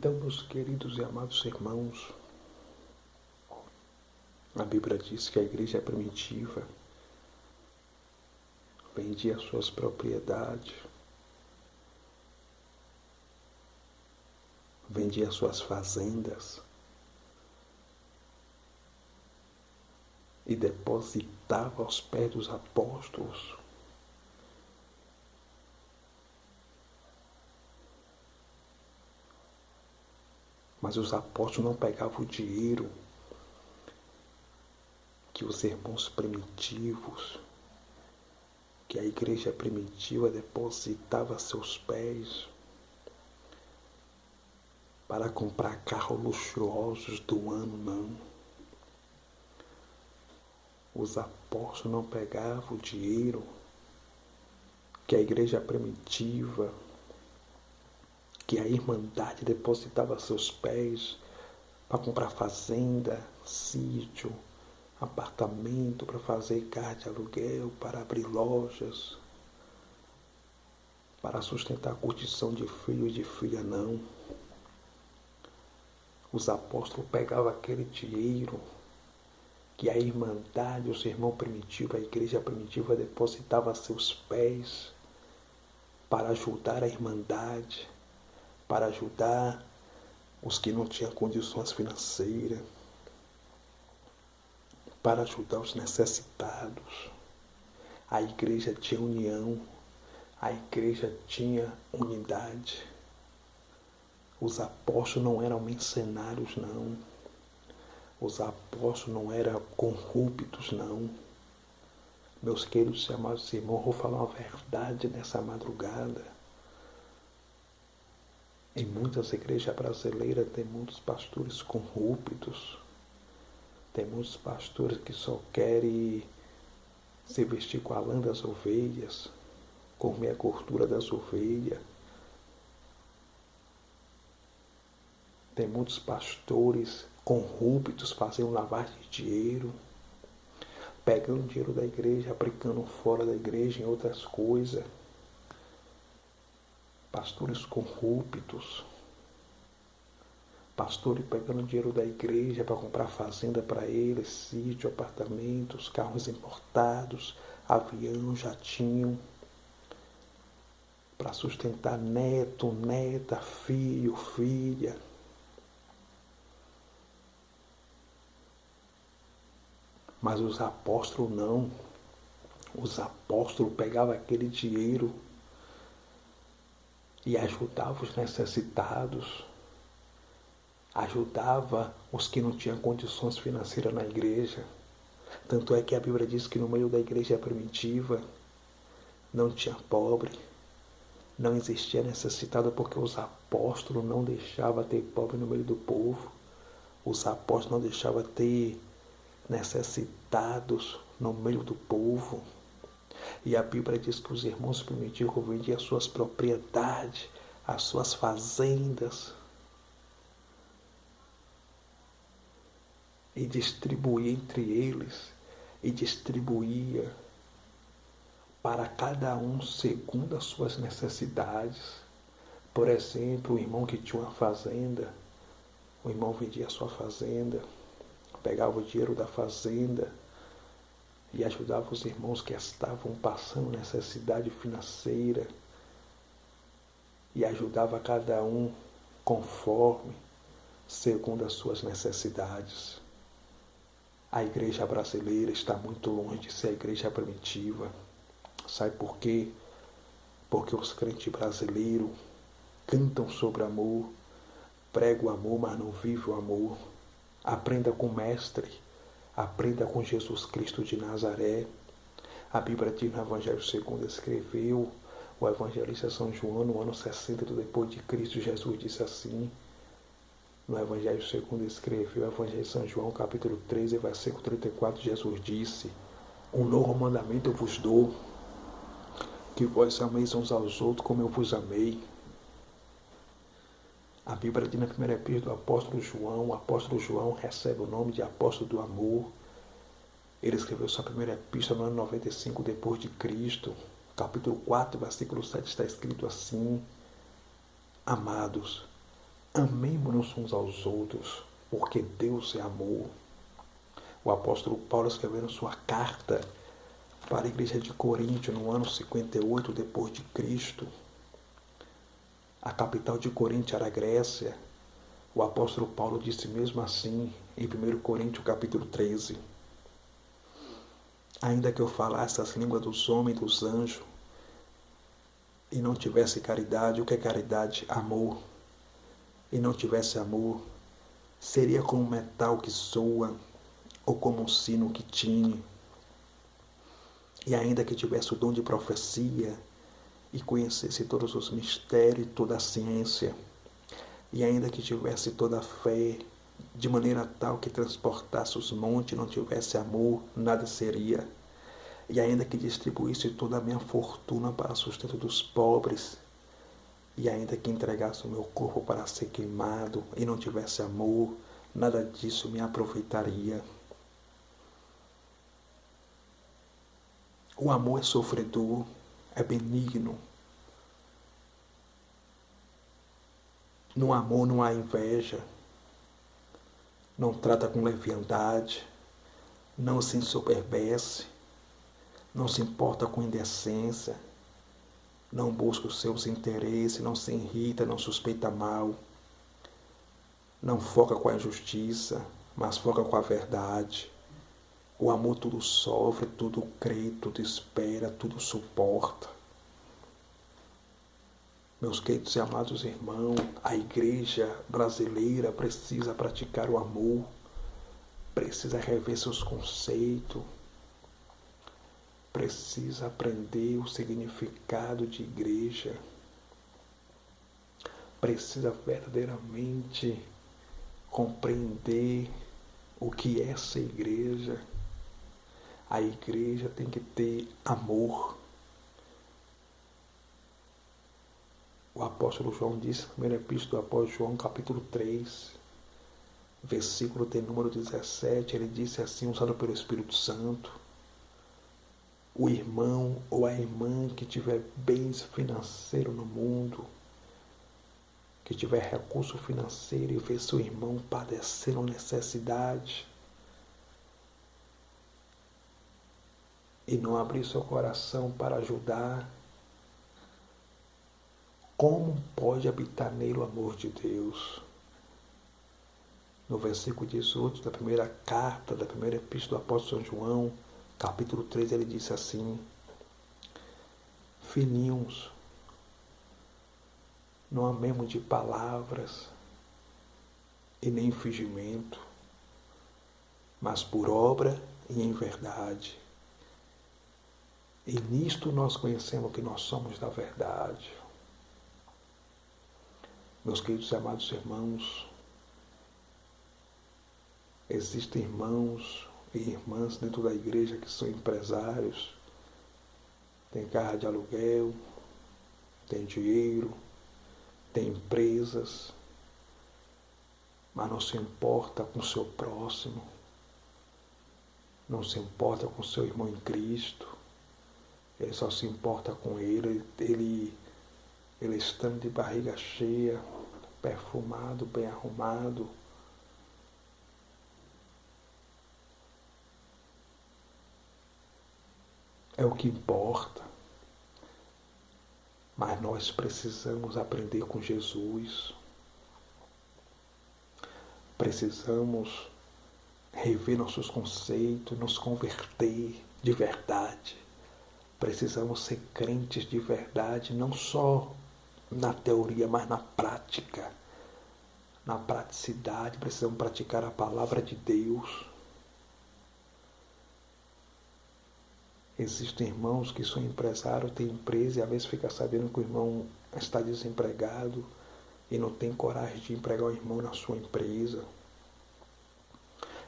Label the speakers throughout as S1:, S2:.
S1: Então, meus queridos e amados irmãos, a Bíblia diz que a igreja primitiva vendia suas propriedades, vendia suas fazendas e depositava aos pés dos apóstolos. Mas os apóstolos não pegavam o dinheiro que os irmãos primitivos, que a igreja primitiva depositava a seus pés para comprar carros luxuosos do ano, não. Os apóstolos não pegavam o dinheiro que a igreja primitiva, que a Irmandade depositava a seus pés para comprar fazenda, sítio, apartamento, para fazer casa de aluguel, para abrir lojas, para sustentar a curtição de filho e de filha, não. Os apóstolos pegavam aquele dinheiro que a Irmandade, os irmãos primitivos, a igreja primitiva depositava a seus pés para ajudar a Irmandade, para ajudar os que não tinham condições financeiras, para ajudar os necessitados. A igreja tinha união, a igreja tinha unidade. Os apóstolos não eram mercenários, não. Os apóstolos não eram corruptos, não. Meus queridos e amados irmãos, vou falar uma verdade nessa madrugada. Em muitas igrejas brasileiras tem muitos pastores corruptos, tem muitos pastores que só querem se vestir com a lã das ovelhas, comer a gordura das ovelhas. Tem muitos pastores corruptos fazendo lavagem de dinheiro, pegando dinheiro da igreja, aplicando fora da igreja em outras coisas. Pastores corruptos, pastores pegando dinheiro da igreja para comprar fazenda para eles, sítio, apartamentos, carros importados, avião, jatinho, para sustentar neto, neta, filho, filha. Mas os apóstolos não. Os apóstolos pegavam aquele dinheiro e ajudava os necessitados, ajudava os que não tinham condições financeiras na igreja. Tanto é que a Bíblia diz que no meio da igreja primitiva não tinha pobre, não existia necessitado, porque os apóstolos não deixavam ter pobre no meio do povo. Os apóstolos não deixavam ter necessitados no meio do povo. E a Bíblia diz que os irmãos primitivos vendiam as suas propriedades, as suas fazendas, e distribuía entre eles, e distribuía para cada um segundo as suas necessidades. Por exemplo, o irmão que tinha uma fazenda, o irmão vendia a sua fazenda, pegava o dinheiro da fazenda e ajudava os irmãos que estavam passando necessidade financeira, e ajudava cada um conforme, segundo as suas necessidades. A igreja brasileira está muito longe de ser a igreja primitiva. Sabe por quê? Porque os crentes brasileiros cantam sobre amor, pregam o amor, mas não vivem o amor. Aprenda com o Mestre, aprenda com Jesus Cristo de Nazaré. A Bíblia diz no Evangelho segundo escreveu o evangelista São João, no ano 60 depois de Cristo. Jesus disse assim, no Evangelho segundo escreveu o Evangelho de São João, capítulo 13, versículo 34, Jesus disse: um novo mandamento eu vos dou, que vós ameis uns aos outros como eu vos amei. A Bíblia diz na primeira epístola do apóstolo João, o apóstolo João recebe o nome de apóstolo do amor. Ele escreveu sua primeira epístola no ano 95 depois de Cristo. Capítulo 4, versículo 7 está escrito assim: amados, Amemo-nos uns aos outros, porque Deus é amor. O apóstolo Paulo escrevendo sua carta para a igreja de Corinto no ano 58 depois de Cristo. A capital de Corinto era a Grécia. O apóstolo Paulo disse mesmo assim em 1 Coríntios capítulo 13: ainda que eu falasse as línguas dos homens e dos anjos e não tivesse caridade, o que é caridade? Amor. E não tivesse amor, seria como um metal que soa ou como um sino que tine. E ainda que tivesse o dom de profecia e conhecesse todos os mistérios e toda a ciência, e ainda que tivesse toda a fé, de maneira tal que transportasse os montes e não tivesse amor, nada seria. E ainda que distribuísse toda a minha fortuna para sustento dos pobres, e ainda que entregasse o meu corpo para ser queimado e não tivesse amor, nada disso me aproveitaria. O amor é sofredor, é benigno. No amor não há inveja, não trata com leviandade, não se ensoberbece, não se importa com indecência, não busca os seus interesses, não se irrita, não suspeita mal, não foca com a injustiça, mas foca com a verdade. O amor tudo sofre, tudo crê, tudo espera, tudo suporta. Meus queridos e amados irmãos, a igreja brasileira precisa praticar o amor, precisa rever seus conceitos, precisa aprender o significado de igreja, precisa verdadeiramente compreender o que é ser igreja. A igreja tem que ter amor. O apóstolo João disse, na primeira epístola do apóstolo João, capítulo 3, versículo de número 17, ele disse assim, usado pelo Espírito Santo: o irmão ou a irmã que tiver bens financeiros no mundo, que tiver recurso financeiro e ver seu irmão padecendo necessidade e não abrir seu coração para ajudar, como pode habitar nele o amor de Deus? No versículo 18 da primeira carta, da primeira epístola do apóstolo São João, capítulo 3, ele disse assim: filhinhos, não amemos de palavras e nem fingimento, mas por obra e em verdade. E nisto nós conhecemos que nós somos da verdade. Meus queridos e amados irmãos, existem irmãos e irmãs dentro da igreja que são empresários, tem casa de aluguel, tem dinheiro, tem empresas, mas não se importa com o seu próximo, não se importa com o seu irmão em Cristo, ele só se importa com ele estando de barriga cheia, perfumado, bem arrumado, é o que importa. Mas nós precisamos aprender com Jesus. Precisamos rever nossos conceitos, nos converter de verdade. Precisamos ser crentes de verdade, não só na teoria, mas na prática. Na praticidade, precisamos praticar a palavra de Deus. Existem irmãos que são empresários, têm empresa e às vezes fica sabendo que o irmão está desempregado e não tem coragem de empregar o irmão na sua empresa.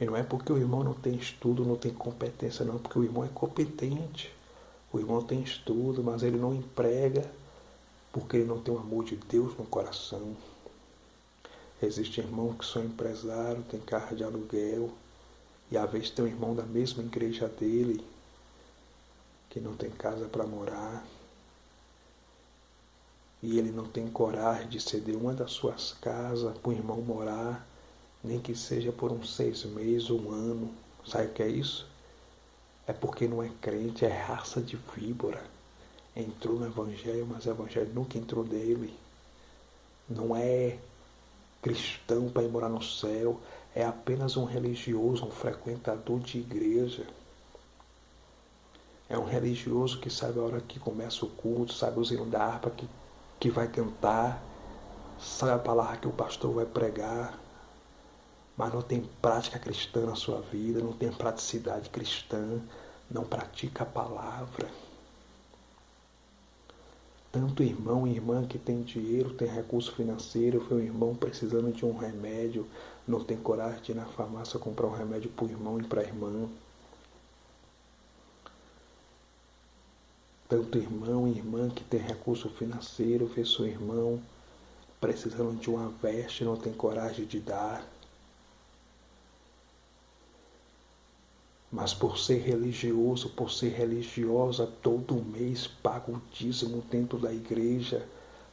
S1: E não é porque o irmão não tem estudo, não tem competência, não, porque o irmão é competente. O irmão tem estudo, mas ele não emprega porque ele não tem o amor de Deus no coração. Existem irmãos que são empresários, têm casa de aluguel, e às vezes tem um irmão da mesma igreja dele que não tem casa para morar. e ele não tem coragem de ceder uma das suas casas para o irmão morar, nem que seja por uns 6 meses, 1 ano. Sabe o que é isso? É porque não é crente, é raça de víbora. Entrou no Evangelho, mas o Evangelho nunca entrou nele. Não é cristão para ir morar no céu, é apenas um religioso, um frequentador de igreja. É um religioso que sabe a hora que começa o culto, sabe o hino da harpa que vai cantar, sabe a palavra que o pastor vai pregar, mas não tem prática cristã na sua vida, não tem praticidade cristã, não pratica a palavra. Tanto irmão e irmã que tem dinheiro, tem recurso financeiro, vê um irmão precisando de um remédio, não tem coragem de ir na farmácia comprar um remédio para o irmão e para a irmã. Tanto irmão e irmã que tem recurso financeiro, vê seu irmão precisando de uma veste, não tem coragem de dar. Mas por ser religioso, por ser religiosa, todo mês paga o dízimo dentro da igreja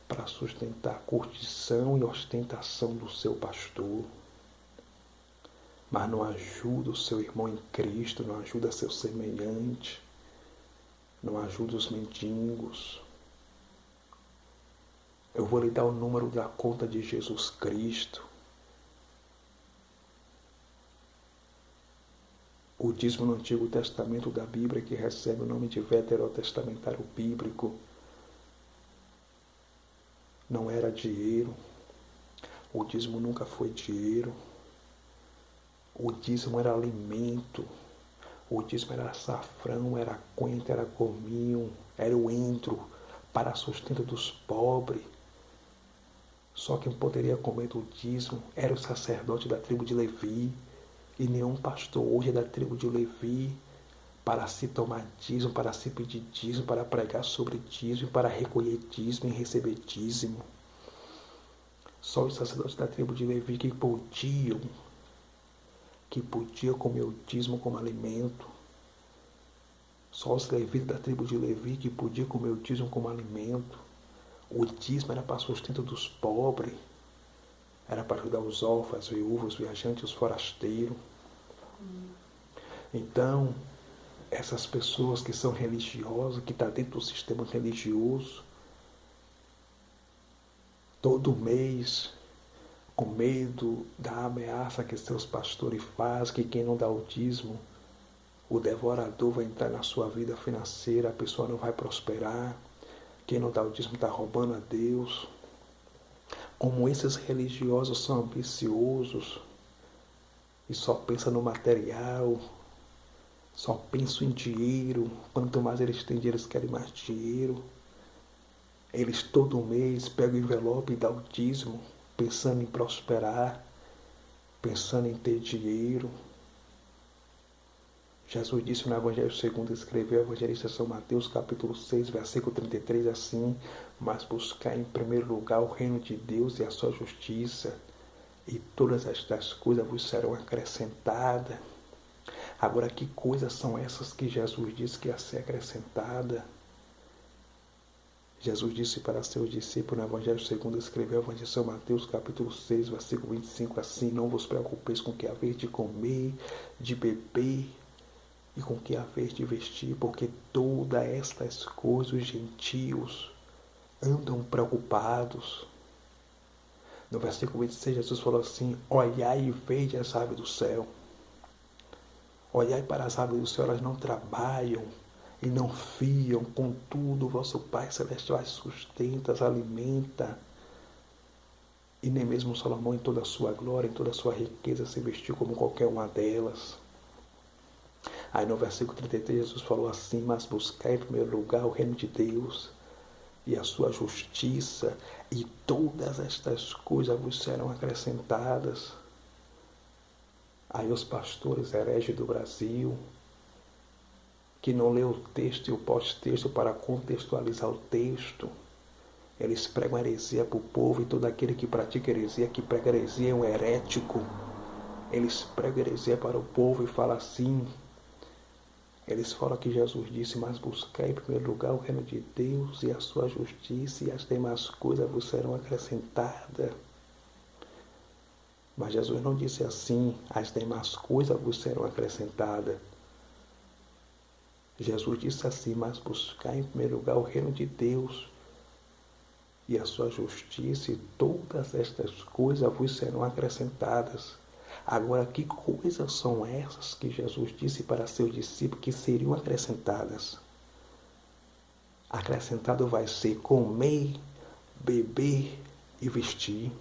S1: para sustentar a curtição e ostentação do seu pastor. Mas não ajuda o seu irmão em Cristo, não ajuda seu semelhante, não ajuda os mendigos. Eu vou lhe dar o número da conta de Jesus Cristo. O dízimo no Antigo Testamento da Bíblia, que recebe o nome de veterotestamentário bíblico, não era dinheiro. O dízimo nunca foi dinheiro. O dízimo era alimento. O dízimo era açafrão, era coentro, era cominho, era o entro para sustento dos pobres. Só quem poderia comer do dízimo era o sacerdote da tribo de Levi. E nenhum pastor hoje é da tribo de Levi para se tomar dízimo, para se pedir dízimo, para pregar sobre dízimo, para recolher dízimo e receber dízimo. Só os sacerdotes da tribo de Levi que podiam comer o dízimo como alimento. Só os levitas da tribo de Levi que podiam comer o dízimo como alimento. O dízimo era para sustento dos pobres. Era para ajudar os órfãos, os viúvos, os viajantes, os forasteiros. Então, essas pessoas que são religiosas, que estão dentro do sistema religioso, todo mês, com medo da ameaça que seus pastores fazem, que quem não dá o dízimo, o devorador vai entrar na sua vida financeira, a pessoa não vai prosperar, quem não dá o dízimo está roubando a Deus. Como esses religiosos são ambiciosos e só pensam no material, só pensam em dinheiro, quanto mais eles têm dinheiro, eles querem mais dinheiro. Eles todo mês pegam o envelope e dão o dízimo, pensando em prosperar, pensando em ter dinheiro. Jesus disse no Evangelho segundo escreveu o evangelista São Mateus, capítulo 6, versículo 33, assim: mas buscar em primeiro lugar o reino de Deus e a sua justiça, e todas estas coisas vos serão acrescentadas. Agora, que coisas são essas que Jesus disse que ia ser acrescentada? Jesus disse para seus discípulos no Evangelho segundo escreveu o evangelho de São Mateus, capítulo 6, versículo 25, assim: não vos preocupeis com o que haver de comer, de beber, e com que haver de vestir, porque todas estas coisas os gentios andam preocupados. No versículo 26, Jesus falou assim: olhai e vede as aves do céu. Olhai para as aves do céu, elas não trabalham e não fiam, contudo, o vosso Pai Celestial as sustenta, as alimenta. E nem mesmo Salomão, em toda a sua glória, em toda a sua riqueza, se vestiu como qualquer uma delas. Aí no versículo 33, Jesus falou assim: mas buscai em primeiro lugar o reino de Deus e a sua justiça, e todas estas coisas vos serão acrescentadas. Aí os pastores hereges do Brasil, que não lê o texto e o pós-texto para contextualizar o texto, eles pregam heresia para o povo, e todo aquele que pratica heresia, que prega heresia, é um herético. Eles pregam heresia para o povo e falam assim: Eles falam que Jesus disse, mas buscai em primeiro lugar o reino de Deus e a sua justiça, e as demais coisas vos serão acrescentadas. Mas Jesus não disse assim, as demais coisas vos serão acrescentadas. Jesus disse assim, mas buscai em primeiro lugar o reino de Deus e a sua justiça, e todas estas coisas vos serão acrescentadas. Agora, que coisas são essas que Jesus disse para seus discípulos que seriam acrescentadas? Acrescentado vai ser comer, beber e vestir.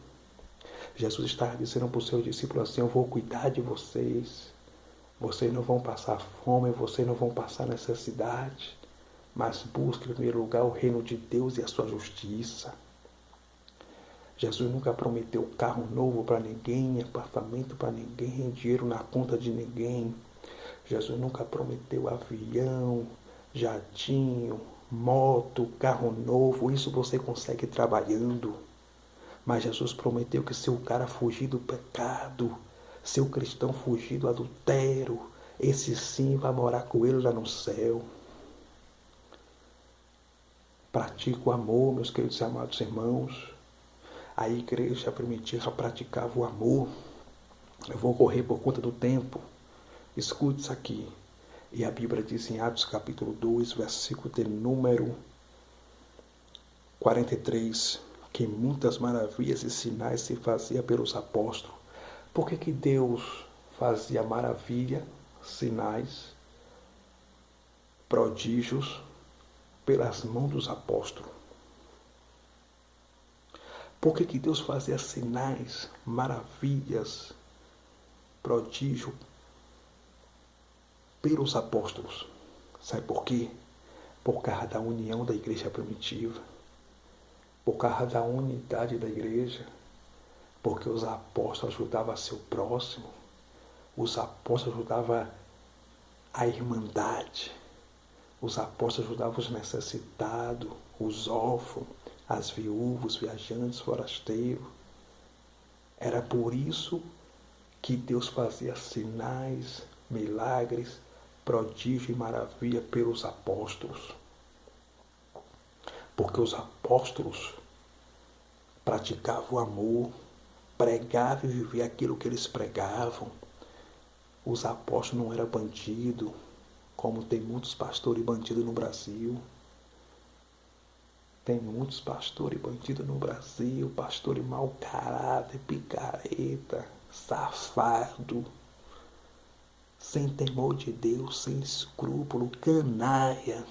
S1: Jesus estava dizendo para os seus discípulos assim, eu vou cuidar de vocês. Vocês não vão passar fome, vocês não vão passar necessidade, mas busque em primeiro lugar o reino de Deus e a sua justiça. Jesus nunca prometeu carro novo para ninguém, apartamento para ninguém, dinheiro na conta de ninguém. Jesus nunca prometeu avião, jatinho, moto, carro novo. Isso você consegue trabalhando. Mas Jesus prometeu que se o cara fugir do pecado, se o cristão fugir do adultério, esse sim vai morar com ele lá no céu. Pratique o amor, meus queridos e amados irmãos. A igreja primitiva praticava o amor. Eu vou correr por conta do tempo. Escute isso aqui. E a Bíblia diz em Atos capítulo 2, versículo de número 43, que muitas maravilhas e sinais se fazia pelos apóstolos. Por que Deus fazia maravilha, sinais, prodígios pelas mãos dos apóstolos? Por que Deus fazia sinais, maravilhas, prodígio pelos apóstolos? Sabe por quê? Por causa da união da igreja primitiva. Por causa da unidade da igreja. Porque os apóstolos ajudavam seu próximo. Os apóstolos ajudavam a irmandade. Os apóstolos ajudavam os necessitados, os órfãos, as viúvas, os viajantes, forasteiros. Era por isso que Deus fazia sinais, milagres, prodígio e maravilha pelos apóstolos. Porque os apóstolos praticavam o amor, pregavam e viviam aquilo que eles pregavam. Os apóstolos não eram bandidos, como tem muitos pastores bandidos no Brasil. Tem muitos pastores bandidos no Brasil, pastores mau caráter, picareta, safado, sem temor de Deus, sem escrúpulo, canalha.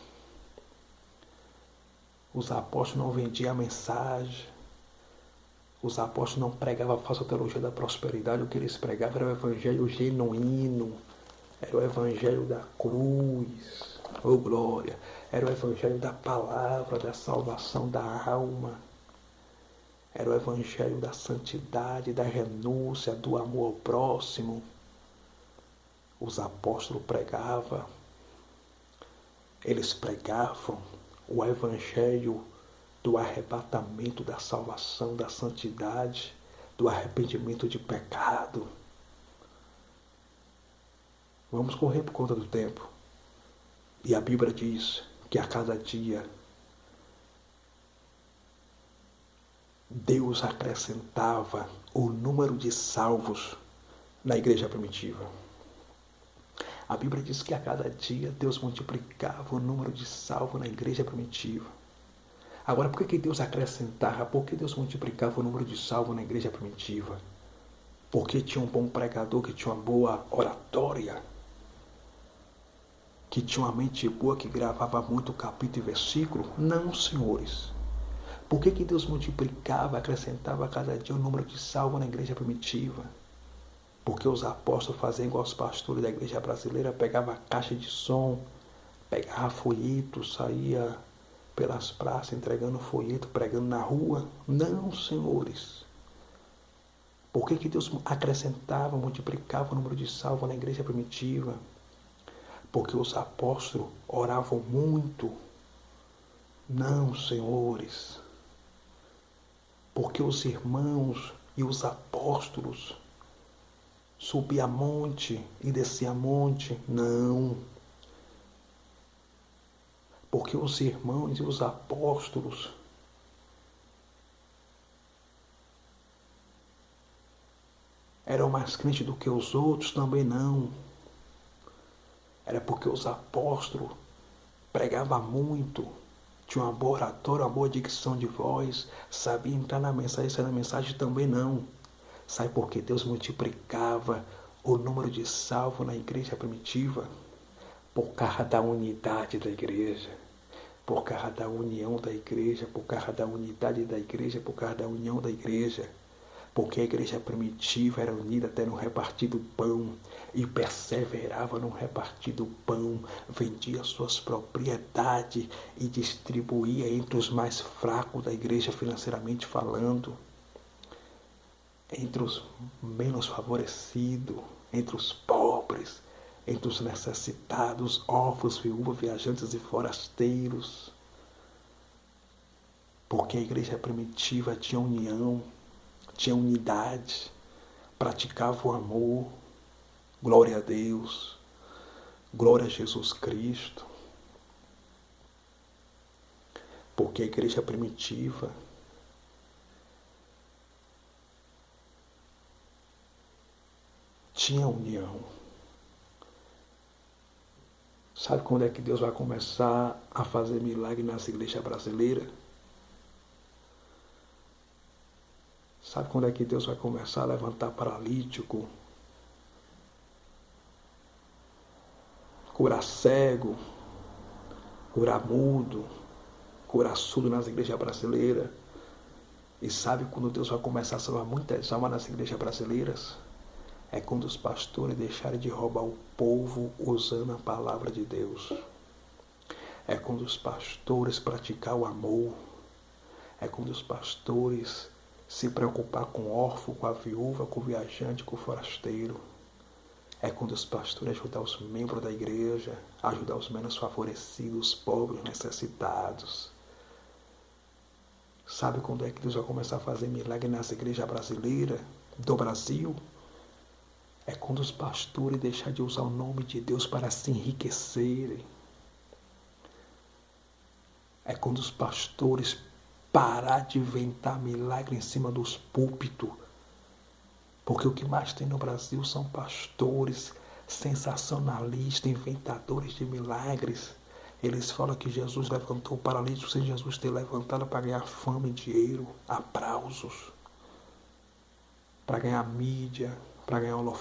S1: Os apóstolos não vendiam a mensagem. Os apóstolos não pregavam a falsa teologia da prosperidade. O que eles pregavam era o evangelho genuíno. Era o evangelho da cruz. Oh glória! Era o evangelho da palavra, da salvação da alma. Era o evangelho da santidade, da renúncia, do amor ao próximo. Os apóstolos pregavam. Eles pregavam o evangelho do arrebatamento, da salvação, da santidade, do arrependimento de pecado. Vamos correr por conta do tempo. E a Bíblia diz que a cada dia Deus acrescentava o número de salvos na igreja primitiva. A Bíblia diz que a cada dia Deus multiplicava o número de salvos na igreja primitiva. Agora, por que Deus acrescentava? Por que Deus multiplicava o número de salvos na igreja primitiva? Porque tinha um bom pregador, que tinha uma boa oratória, que tinha uma mente boa, que gravava muito capítulo e versículo? Não, senhores. Por que Deus multiplicava, acrescentava a cada dia o número de salvos na igreja primitiva? Porque os apóstolos faziam igual os pastores da igreja brasileira, pegavam a caixa de som, pegavam folheto, saía pelas praças entregando folheto, pregando na rua? Não, senhores. Por que Deus acrescentava, multiplicava o número de salvos na igreja primitiva? Porque os apóstolos oravam muito? Não, senhores. Porque os irmãos e os apóstolos subiam a monte e desciam a monte? Não. Porque os irmãos e os apóstolos eram mais crentes do que os outros? Também não. Era porque os apóstolos pregavam muito, tinham uma boa oratória, uma boa dicção de voz, sabia entrar na mensagem, sair na mensagem? Também não. Sabe por que Deus multiplicava o número de salvos na igreja primitiva? Por causa da unidade da igreja, por causa da união da igreja, por causa da unidade da igreja, por causa da união da igreja. Porque a igreja primitiva era unida até no repartir do pão e perseverava no repartir do pão, vendia suas propriedades e distribuía entre os mais fracos da igreja financeiramente falando, entre os menos favorecidos, entre os pobres, entre os necessitados, órfãos, viúvas, viajantes e forasteiros. Porque a igreja primitiva tinha união, tinha unidade, praticava o amor. Glória a Deus, glória a Jesus Cristo. Porque a igreja primitiva tinha união. Sabe quando é que Deus vai começar a fazer milagre nessa igreja brasileira? Sabe quando é que Deus vai começar a levantar paralítico, curar cego, curar mudo, curar surdo nas igrejas brasileiras? E sabe quando Deus vai começar a salvar muitas almas nas igrejas brasileiras? É quando os pastores deixarem de roubar o povo usando a palavra de Deus. É quando os pastores praticar o amor. É quando os pastores se preocupar com o órfão, com a viúva, com o viajante, com o forasteiro. É quando os pastores ajudar os membros da igreja, ajudar os menos favorecidos, os pobres, necessitados. Sabe quando é que Deus vai começar a fazer milagre nessa igreja brasileira, do Brasil? É quando os pastores deixarem de usar o nome de Deus para se enriquecerem. É quando os pastores parar de inventar milagre em cima dos púlpitos. Porque o que mais tem no Brasil são pastores sensacionalistas, inventadores de milagres. Eles falam que Jesus levantou o paralítico sem Jesus ter levantado para ganhar fama e dinheiro, aplausos, para ganhar mídia, para ganhar holofote.